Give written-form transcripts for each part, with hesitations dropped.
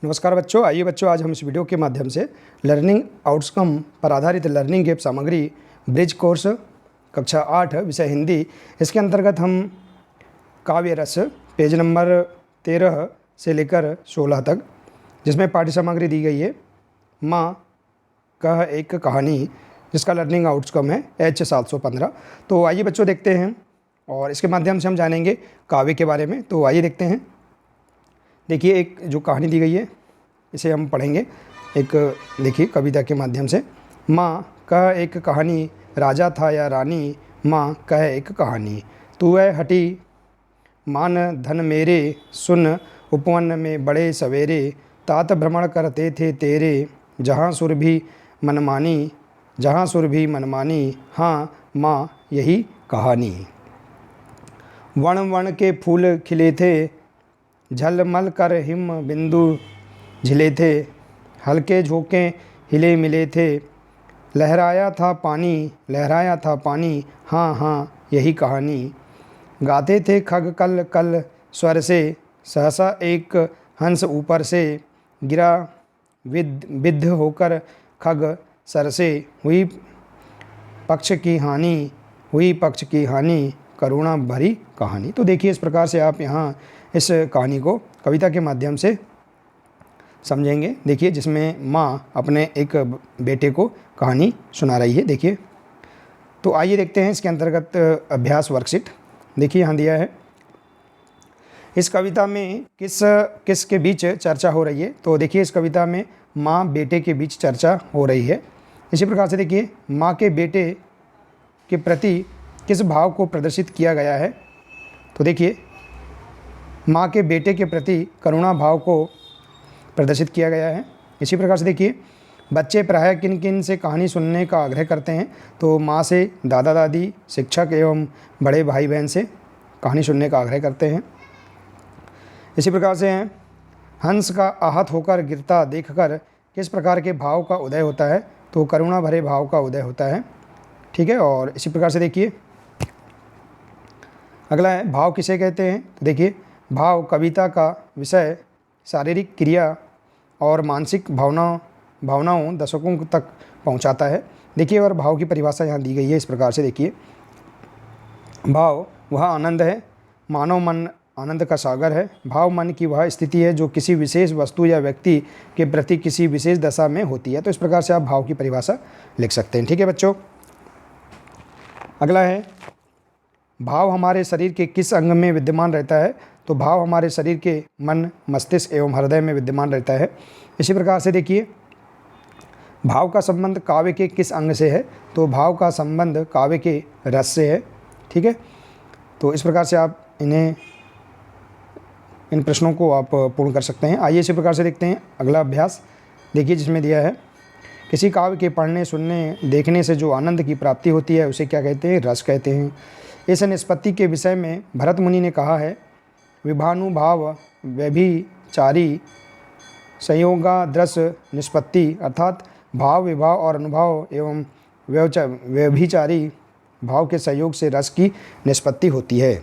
नमस्कार बच्चों, आइए बच्चों आज हम इस वीडियो के माध्यम से लर्निंग आउटकम पर आधारित लर्निंग गैप सामग्री ब्रिज कोर्स कक्षा 8 विषय हिंदी, इसके अंतर्गत हम काव्य रस पेज नंबर 13 से लेकर 16 तक, जिसमें पाठ्य सामग्री दी गई है माँ कह एक कहानी, जिसका लर्निंग आउटकम है H715। तो आइए बच्चों देखते हैं और इसके माध्यम से हम जानेंगे काव्य के बारे में। तो आइए देखते हैं। देखिए, एक जो कहानी दी गई है इसे हम पढ़ेंगे। एक देखिए कविता के माध्यम से, माँ कह एक कहानी, राजा था या रानी, माँ कह एक कहानी। तू है हटी मान धन मेरे, सुन उपवन में बड़े सवेरे, तात भ्रमण करते थे तेरे, जहाँ सुर भी मनमानी, जहाँ सुर भी मनमानी, हाँ माँ यही कहानी। वण वण के फूल खिले थे, झलमल कर हिम बिंदु झिले थे, हल्के झोंके हिले मिले थे, लहराया था पानी, लहराया था पानी, हाँ हाँ यही कहानी। गाते थे खग कल कल स्वर से, सहसा एक हंस ऊपर से, गिरा विद्ध होकर खग सर से, हुई पक्ष की हानि, हुई पक्ष की हानि, करुणा भरी कहानी। तो देखिए, इस प्रकार से आप यहाँ इस कहानी को कविता के माध्यम से समझेंगे। देखिए, जिसमें माँ अपने एक बेटे को कहानी सुना रही है। देखिए, तो आइए देखते हैं इसके अंतर्गत अभ्यास वर्कशीट। देखिए यहाँ दिया है, इस कविता में किस के बीच चर्चा हो रही है। तो देखिए, इस कविता में माँ बेटे के बीच चर्चा हो रही है। इसी प्रकार से देखिए, माँ के बेटे के प्रति किस भाव को प्रदर्शित किया गया है। तो देखिए, माँ के बेटे के प्रति करुणा भाव को प्रदर्शित किया गया है। इसी प्रकार से देखिए, बच्चे प्रायः किन किन से कहानी सुनने का आग्रह करते हैं। तो माँ से, दादा दादी, शिक्षक एवं बड़े भाई बहन से कहानी सुनने का आग्रह करते हैं। इसी प्रकार से हैं, हंस का आहत होकर गिरता देखकर किस प्रकार के भाव का उदय होता है। तो करुणा भरे भाव का उदय होता है। ठीक है। और इसी प्रकार से देखिए, अगला है, भाव किसे कहते हैं। तो देखिए, भाव कविता का विषय शारीरिक क्रिया और मानसिक भावनाओं दर्शकों तक पहुंचाता है। देखिए, और भाव की परिभाषा यहाँ दी गई है इस प्रकार से। देखिए, भाव वह आनंद है, मानव मन आनंद का सागर है। भाव मन की वह स्थिति है जो किसी विशेष वस्तु या व्यक्ति के प्रति किसी विशेष दशा में होती है। तो इस प्रकार से आप भाव की परिभाषा लिख सकते हैं। ठीक है बच्चों। अगला है, भाव हमारे शरीर के किस अंग में विद्यमान रहता है। तो भाव हमारे शरीर के मन, मस्तिष्क एवं हृदय में विद्यमान रहता है। इसी प्रकार से देखिए, भाव का संबंध काव्य के किस अंग से है। तो भाव का संबंध काव्य के रस से है। ठीक है। तो इस प्रकार से आप इन प्रश्नों को आप पूर्ण कर सकते हैं। आइए इसी प्रकार से देखते हैं अगला अभ्यास। देखिए, जिसमें दिया है, किसी काव्य के पढ़ने, सुनने, देखने से जो आनंद की प्राप्ति होती है उसे क्या कहते हैं। रस कहते हैं। इस निष्पत्ति के विषय में भरत मुनि ने कहा है, विभानुभाव व्यभिचारी संयोगादृश निष्पत्ति, अर्थात भाव, विभाव और अनुभव एवं व्यभिचारी भाव के संयोग से रस की निष्पत्ति होती है।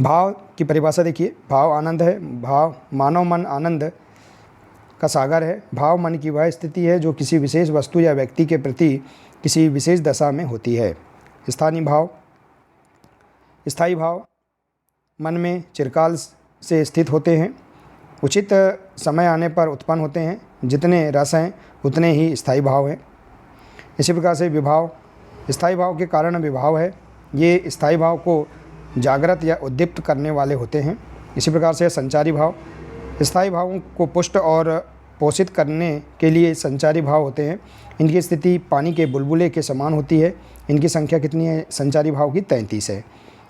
भाव की परिभाषा देखिए, भाव आनंद है। भाव मानव मन आनंद का सागर है। भाव मन की वह स्थिति है जो किसी विशेष वस्तु या व्यक्ति के प्रति किसी विशेष दशा में होती है। स्थानीय भाव, स्थायी भाव मन में चिरकाल से स्थित होते हैं, उचित समय आने पर उत्पन्न होते हैं। जितने रस हैं उतने ही स्थायी भाव हैं। इसी प्रकार से विभाव, स्थायी भाव के कारण विभाव है। ये स्थायी भाव को जागृत या उद्दीप्त करने वाले होते हैं। इसी प्रकार से संचारी भाव, स्थायी भावों को पुष्ट और पोषित करने के लिए संचारी भाव होते हैं। इनकी स्थिति पानी के बुलबुले के समान होती है। इनकी संख्या कितनी है संचारी भाव की? 33 है।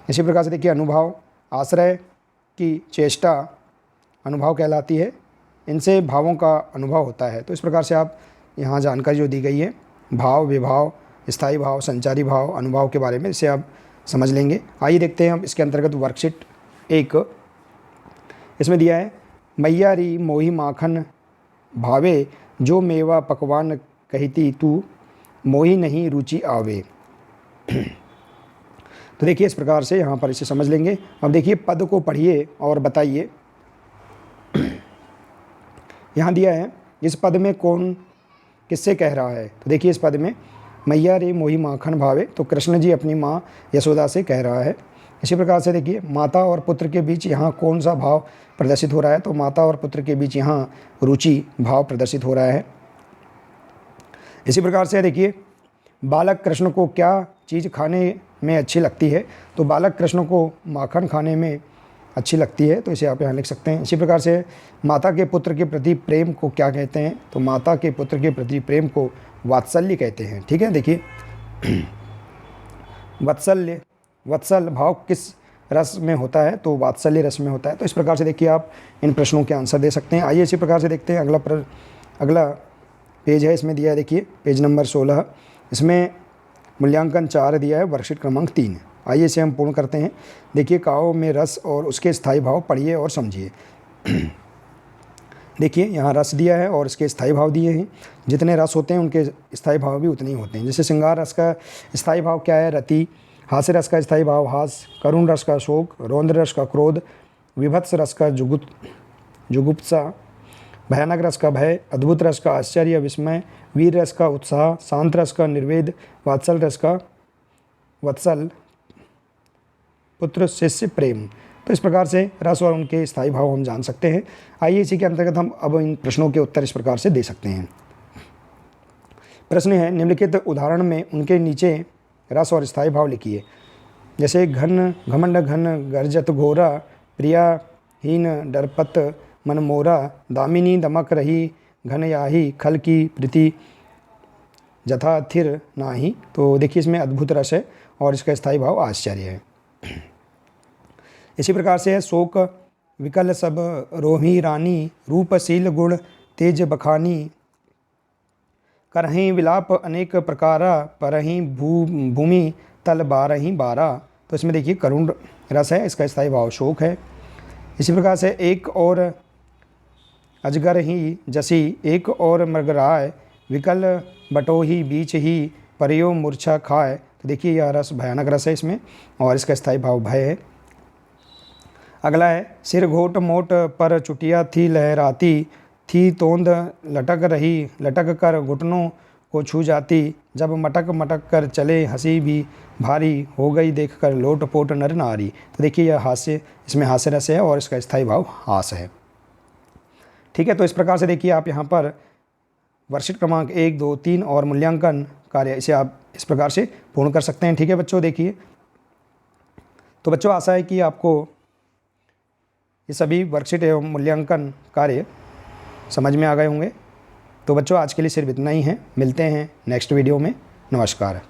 इसी प्रकार से देखिए, अनुभाव, आश्रय की चेष्टा अनुभव कहलाती है। इनसे भावों का अनुभव होता है। तो इस प्रकार से आप यहाँ जानकारी जो दी गई है भाव, विभाव, स्थायी भाव, संचारी भाव, अनुभाव के बारे में, इसे आप समझ लेंगे। आइए देखते हैं हम इसके अंतर्गत वर्कशीट 1। इसमें दिया है, मैया री मोही माखन भावे, जो मेवा पकवान कहती तू, मोही नहीं रुचि आवे। तो देखिए, इस प्रकार से यहाँ पर इसे समझ लेंगे। अब देखिए, पद को पढ़िए और बताइए। यहाँ दिया है इस पद में कौन किससे कह रहा है। तो देखिए इस पद में मैया रे मोही माखन भावे, तो कृष्ण जी अपनी माँ यशोदा से कह रहा है। इसी प्रकार से देखिए माता और पुत्र के बीच यहाँ कौन सा भाव प्रदर्शित हो रहा है। तो माता और पुत्र के बीच यहाँ रुचि भाव प्रदर्शित हो रहा है। इसी प्रकार से देखिए बालक कृष्ण को क्या चीज़ खाने में अच्छी लगती है। तो बालक कृष्ण को माखन खाने में अच्छी लगती है, तो इसे आप यहाँ लिख सकते हैं। इसी प्रकार से माता के पुत्र के प्रति प्रेम को क्या कहते हैं। तो माता के पुत्र के प्रति प्रेम को वात्सल्य कहते हैं। ठीक है, देखिए वत्सल भाव किस रस में होता है। तो वात्सल्य रस में होता है। तो इस प्रकार से देखिए आप इन प्रश्नों के आंसर दे सकते हैं। आइए इसी प्रकार से देखते हैं अगला पेज है, इसमें दिया है देखिए पेज नंबर 16। इसमें मूल्यांकन 4 दिया है, वर्कशीट क्रमांक 3। आइए इसे हम पूर्ण करते हैं। देखिए काव्य में रस और उसके स्थायी भाव पढ़िए और समझिए। देखिए यहाँ रस दिया है और इसके स्थायी भाव दिए हैं। जितने रस होते हैं उनके स्थायी भाव भी उतने ही होते हैं। जैसे श्रृंगार रस का स्थायी भाव क्या है, रति। हास्य रस का स्थायी भाव हास। करुण रस का शोक। रौद्र रस का क्रोध। विभत्स रस का जुगुप्सा। भयानक रस का भय। अद्भुत रस का आश्चर्य विस्मय। वीर रस का उत्साह। शांत रस का निर्वेद। वात्सल रस का वत्सल। पुत्र शिष्य प्रेम। तो इस प्रकार से रस और उनके स्थायी भाव हम जान सकते हैं। आइए इसी के अंतर्गत हम अब इन प्रश्नों के उत्तर इस प्रकार से दे सकते हैं। प्रश्न है निम्नलिखित उदाहरण में उनके नीचे रस और स्थायी भाव लिखिए। जैसे घन घमंड घन गर्जत घोरा। प्रियाहीन डरपत मन मोरा। दामिनी दमक रही घन याही। खल की प्रीति जथा थिर नाही। तो देखिए इसमें अद्भुत रस है और इसका स्थायी भाव आश्चर्य है। इसी प्रकार से है शोक विकल सब रोही रानी। रूपशील गुण तेज बखानी। करहीं विलाप अनेक प्रकारा। परहीं भूमि तल बारहीं बारा। तो इसमें देखिए करुण रस है, इसका स्थायी भाव शोक है। इसी प्रकार से एक और अजगर ही जसी। एक और मृगराय। विकल बटोही बीच ही। परियो मूर्छा खाए। तो देखिए यह रस भयानक रस है इसमें और इसका स्थायी भाव भय है। अगला है सिर घोट मोट पर चुटिया थी लहराती। थी तोंद लटक कर घुटनों को छू जाती। जब मटक मटक कर चले हंसी भी भारी। हो गई देख कर लोट पोट नर नारी। तो देखिए यह हास्य, इसमें हास्य रस है और इसका स्थायी भाव हास है। ठीक है, तो इस प्रकार से देखिए आप यहाँ पर वर्कशीट क्रमांक 1, 2, 3 और मूल्यांकन कार्य इसे आप इस प्रकार से पूर्ण कर सकते हैं। ठीक है बच्चों, देखिए तो बच्चों आशा है कि आपको ये सभी वर्कशीट एवं मूल्यांकन कार्य समझ में आ गए होंगे। तो बच्चों आज के लिए सिर्फ इतना ही है। मिलते हैं नेक्स्ट वीडियो में। नमस्कार।